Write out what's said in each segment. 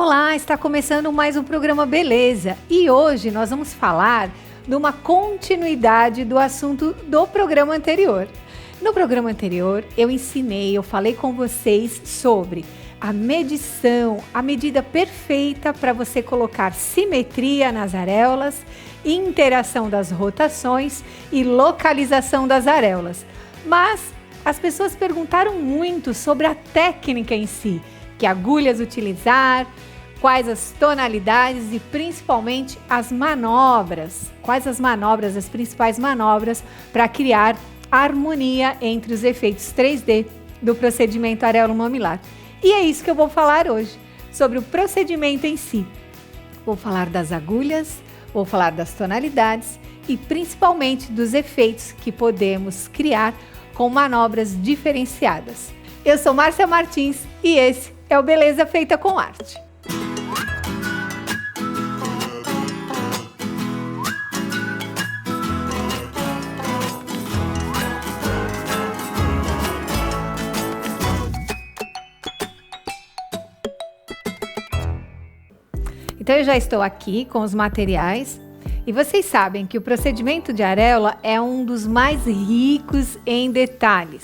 Olá, está começando mais um programa Beleza e hoje nós vamos falar de uma continuidade do assunto do programa anterior. No programa anterior eu falei com vocês sobre a medição, a medida perfeita para você colocar simetria nas areolas, interação das rotações e localização das areolas. Mas as pessoas perguntaram muito sobre a técnica em si, que agulhas utilizar, quais as tonalidades e principalmente as manobras. Quais as principais manobras para criar harmonia entre os efeitos 3D do procedimento areolo-mamilar. E é isso que eu vou falar hoje, sobre o procedimento em si. Vou falar das agulhas, vou falar das tonalidades e principalmente dos efeitos que podemos criar com manobras diferenciadas. Eu sou Márcia Martins e esse é o Beleza Feita com Arte. Então eu já estou aqui com os materiais e vocês sabem que o procedimento de areola é um dos mais ricos em detalhes.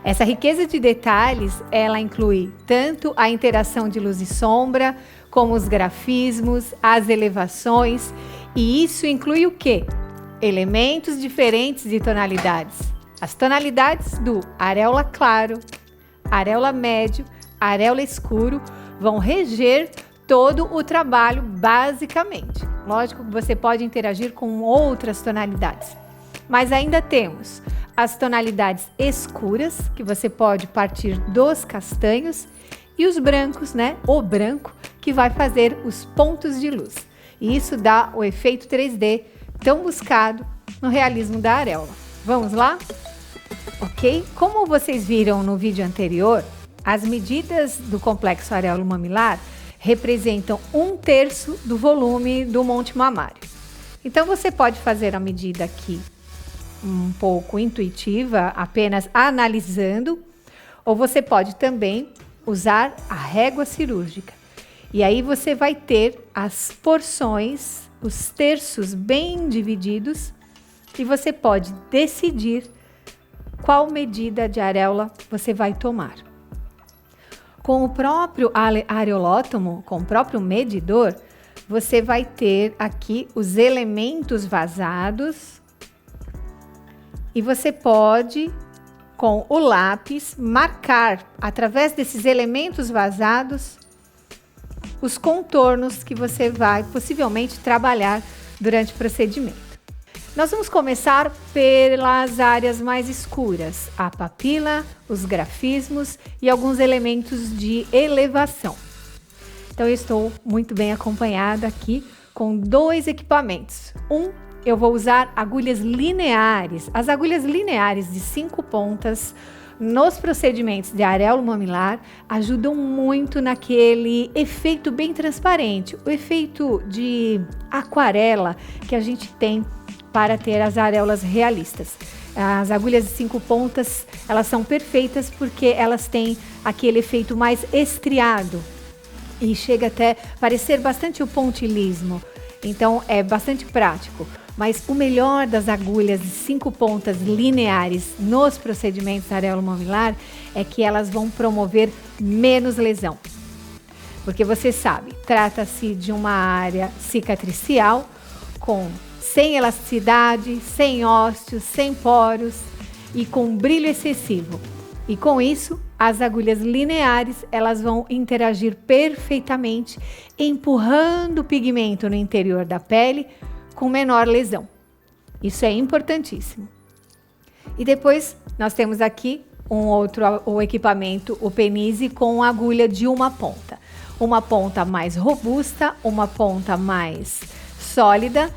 Essa riqueza de detalhes, ela inclui tanto a interação de luz e sombra, como os grafismos, as elevações, e isso inclui o quê? Elementos diferentes de tonalidades. As tonalidades do areola claro, areola médio, areola escuro vão reger todo o trabalho basicamente. Lógico que você pode interagir com outras tonalidades, mas ainda temos as tonalidades escuras, que você pode partir dos castanhos, e os brancos, né? O branco, que vai fazer os pontos de luz. E isso dá o efeito 3D tão buscado no realismo da areola. Vamos lá? Ok? Como vocês viram no vídeo anterior, as medidas do complexo areolo-mamilar representam 1/3 do volume do monte mamário. Então, você pode fazer a medida aqui um pouco intuitiva, apenas analisando, ou você pode também usar a régua cirúrgica. E aí você vai ter as porções, os terços bem divididos, e você pode decidir qual medida de areola você vai tomar. Com o próprio areolótomo, com o próprio medidor, você vai ter aqui os elementos vazados e você pode, com o lápis, marcar, através desses elementos vazados, os contornos que você vai possivelmente trabalhar durante o procedimento. Nós vamos começar pelas áreas mais escuras, a papila, os grafismos e alguns elementos de elevação. Então eu estou muito bem acompanhada aqui com 2 equipamentos. Eu vou usar agulhas lineares. As agulhas lineares de 5 pontas nos procedimentos de areolo-mamilar ajudam muito naquele efeito bem transparente, o efeito de aquarela que a gente tem para ter as areolas realistas. As agulhas de 5 pontas, elas são perfeitas porque elas têm aquele efeito mais estriado e chega até parecer bastante o pontilhismo. Então é bastante prático. Mas o melhor das agulhas de 5 pontas lineares nos procedimentos areolo-mamilar é que elas vão promover menos lesão. Porque você sabe, trata-se de uma área cicatricial sem elasticidade, sem ósseos, sem poros e com brilho excessivo. E com isso, as agulhas lineares, elas vão interagir perfeitamente, empurrando o pigmento no interior da pele com menor lesão. Isso é importantíssimo. E depois, nós temos aqui o equipamento, o penise com agulha de 1 ponta. Uma ponta mais robusta, uma ponta mais sólida,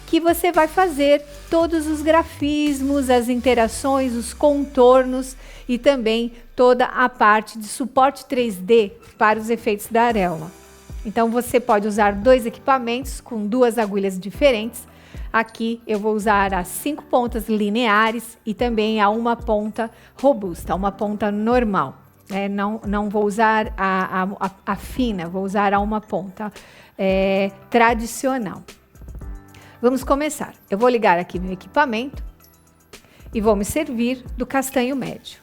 que você vai fazer todos os grafismos, as interações, os contornos e também toda a parte de suporte 3D para os efeitos da areola. Então você pode usar 2 equipamentos com 2 agulhas diferentes. Aqui eu vou usar as 5 pontas lineares e também a 1 ponta robusta, uma ponta normal. né? Não vou usar a fina, vou usar a uma ponta tradicional. Vamos começar. Eu vou ligar aqui meu equipamento e vou me servir do castanho médio.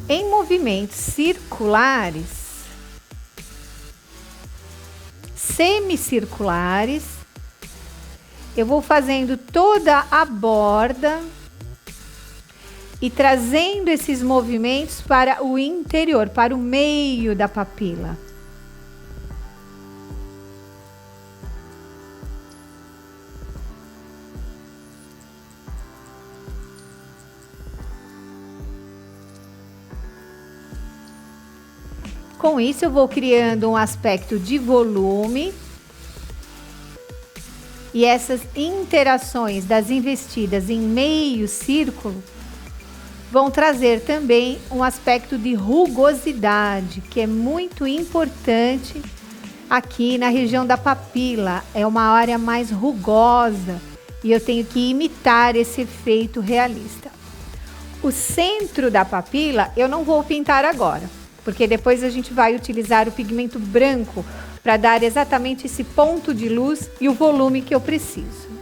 Em movimentos circulares, semicirculares, eu vou fazendo toda a borda e trazendo esses movimentos para o interior, para o meio da papila. Com isso, eu vou criando um aspecto de volume. E essas interações das investidas em meio círculo vão trazer também um aspecto de rugosidade, que é muito importante aqui na região da papila. É uma área mais rugosa e eu tenho que imitar esse efeito realista. O centro da papila eu não vou pintar agora, porque depois a gente vai utilizar o pigmento branco para dar exatamente esse ponto de luz e o volume que eu preciso.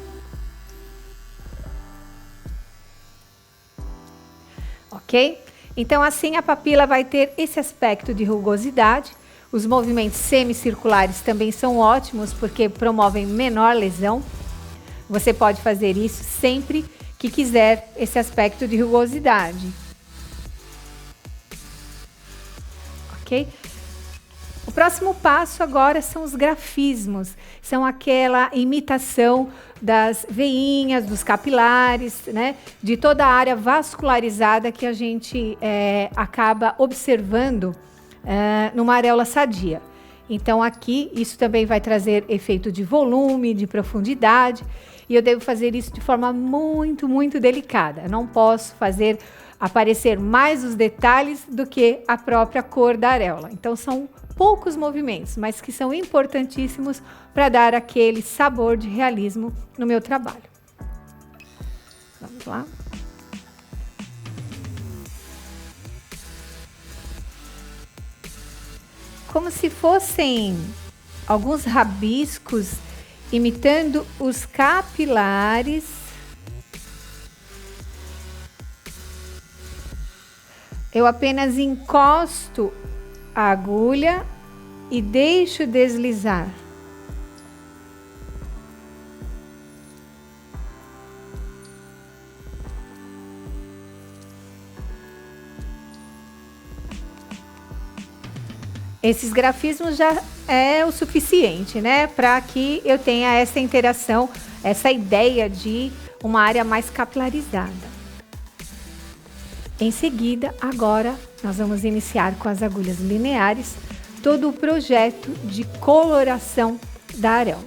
Ok? Então assim a papila vai ter esse aspecto de rugosidade. Os movimentos semicirculares também são ótimos porque promovem menor lesão. Você pode fazer isso sempre que quiser esse aspecto de rugosidade. Ok? O próximo passo agora são os grafismos, são aquela imitação das veinhas, dos capilares, né? De toda a área vascularizada que a gente acaba observando numa areola sadia. Então aqui isso também vai trazer efeito de volume, de profundidade, e eu devo fazer isso de forma muito, muito delicada. Eu não posso fazer aparecer mais os detalhes do que a própria cor da areola. Então são poucos movimentos, mas que são importantíssimos para dar aquele sabor de realismo no meu trabalho. Vamos lá. Como se fossem alguns rabiscos imitando os capilares. Eu apenas encosto a agulha e deixo deslizar. Esses grafismos já é o suficiente, né? Para que eu tenha essa interação, essa ideia de uma área mais capilarizada. Em seguida, agora, nós vamos iniciar com as agulhas lineares todo o projeto de coloração da areola.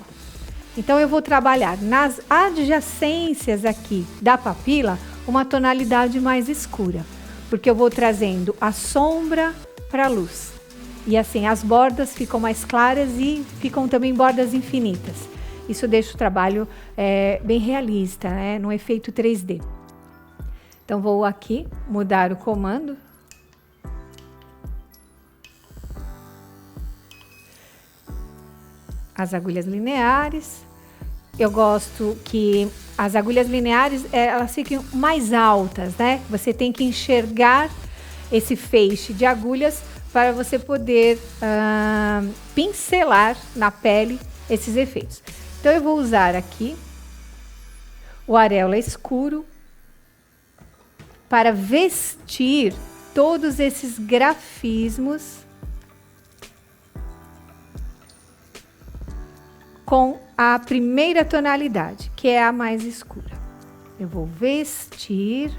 Então, eu vou trabalhar nas adjacências aqui da papila uma tonalidade mais escura, porque eu vou trazendo a sombra para a luz. E assim, as bordas ficam mais claras e ficam também bordas infinitas. Isso deixa o trabalho bem realista, né? Num efeito 3D. Então, vou aqui mudar o comando. As agulhas lineares. Eu gosto que as agulhas lineares, elas fiquem mais altas, né? Você tem que enxergar esse feixe de agulhas para você poder pincelar na pele esses efeitos. Então, eu vou usar aqui o areola escuro para vestir todos esses grafismos com a primeira tonalidade, que é a mais escura. Eu vou vestir.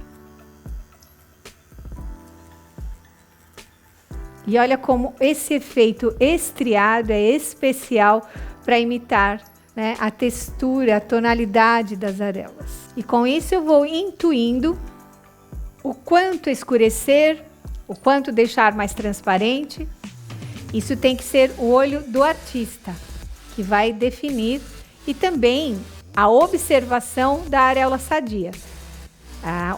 E olha como esse efeito estriado é especial para imitar, né, a textura, a tonalidade das areolas. E com isso eu vou intuindo o quanto escurecer, o quanto deixar mais transparente. Isso tem que ser o olho do artista, que vai definir, e também a observação da areola sadia.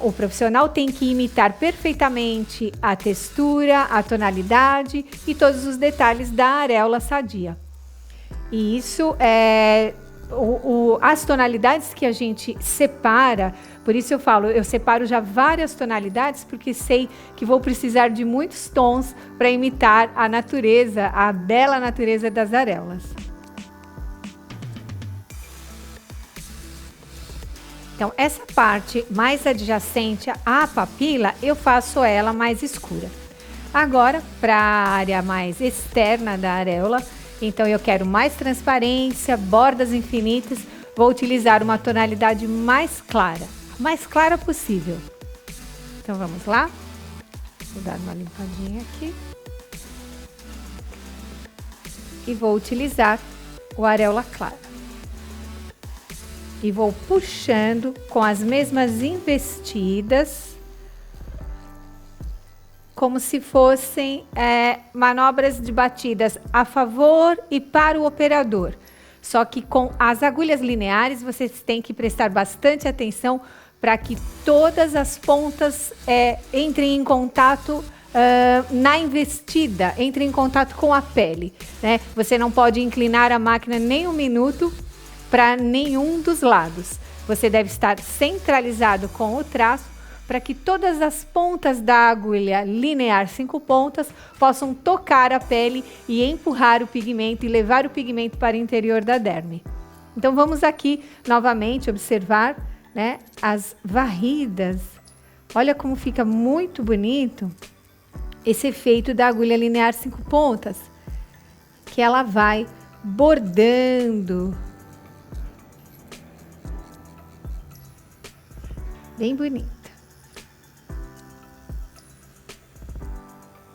O profissional tem que imitar perfeitamente a textura, a tonalidade e todos os detalhes da areola sadia. E isso as tonalidades que a gente separa, por isso eu separo já várias tonalidades, porque sei que vou precisar de muitos tons para imitar a natureza, a bela natureza das areolas. Então, essa parte mais adjacente à papila, eu faço ela mais escura. Agora, para a área mais externa da areola, então eu quero mais transparência, bordas infinitas, vou utilizar uma tonalidade mais clara possível. Então, vamos lá? Vou dar uma limpadinha aqui. E vou utilizar o areola clara. E vou puxando com as mesmas investidas, como se fossem manobras de batidas a favor e para o operador. Só que com as agulhas lineares, vocês têm que prestar bastante atenção para que todas as pontas entrem em contato na investida, entrem em contato com a pele, né? Você não pode inclinar a máquina nem um minuto para nenhum dos lados. Você deve estar centralizado com o traço para que todas as pontas da agulha linear 5 pontas possam tocar a pele e empurrar o pigmento e levar o pigmento para o interior da derme. Então vamos aqui novamente observar, né, as varridas. Olha como fica muito bonito esse efeito da agulha linear 5 pontas, que ela vai bordando. Bem bonita.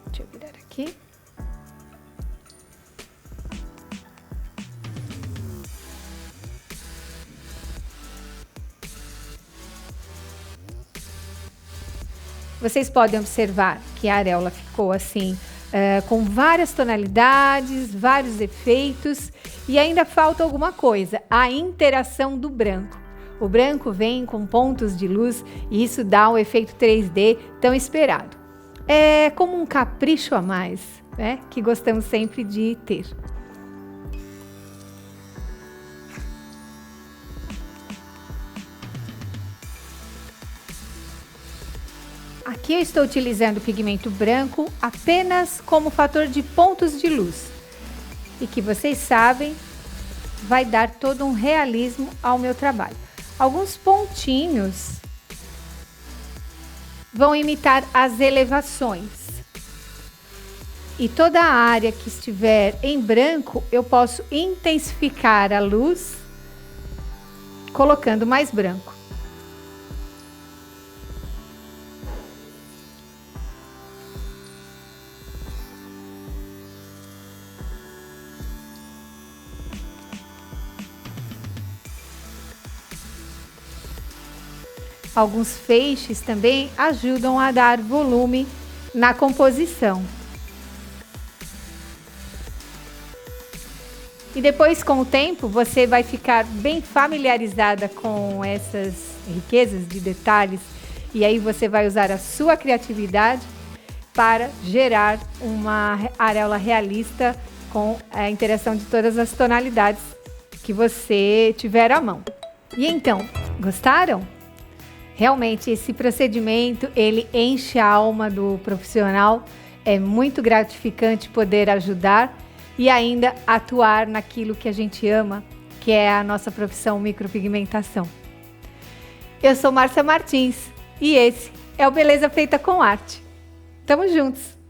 Deixa eu virar aqui. Vocês podem observar que a areola ficou assim, com várias tonalidades, vários efeitos, e ainda falta alguma coisa, a interação do branco. O branco vem com pontos de luz e isso dá o efeito 3D tão esperado. É como um capricho a mais, né, que gostamos sempre de ter. Aqui eu estou utilizando o pigmento branco apenas como fator de pontos de luz. E que vocês sabem, vai dar todo um realismo ao meu trabalho. Alguns pontinhos vão imitar as elevações. E toda a área que estiver em branco, eu posso intensificar a luz colocando mais branco. Alguns feixes também ajudam a dar volume na composição. E depois, com o tempo, você vai ficar bem familiarizada com essas riquezas de detalhes. E aí você vai usar a sua criatividade para gerar uma areola realista com a interação de todas as tonalidades que você tiver à mão. E então, gostaram? Realmente, esse procedimento, ele enche a alma do profissional. É muito gratificante poder ajudar e ainda atuar naquilo que a gente ama, que é a nossa profissão micropigmentação. Eu sou Márcia Martins e esse é o Beleza Feita com Arte. Tamo juntos!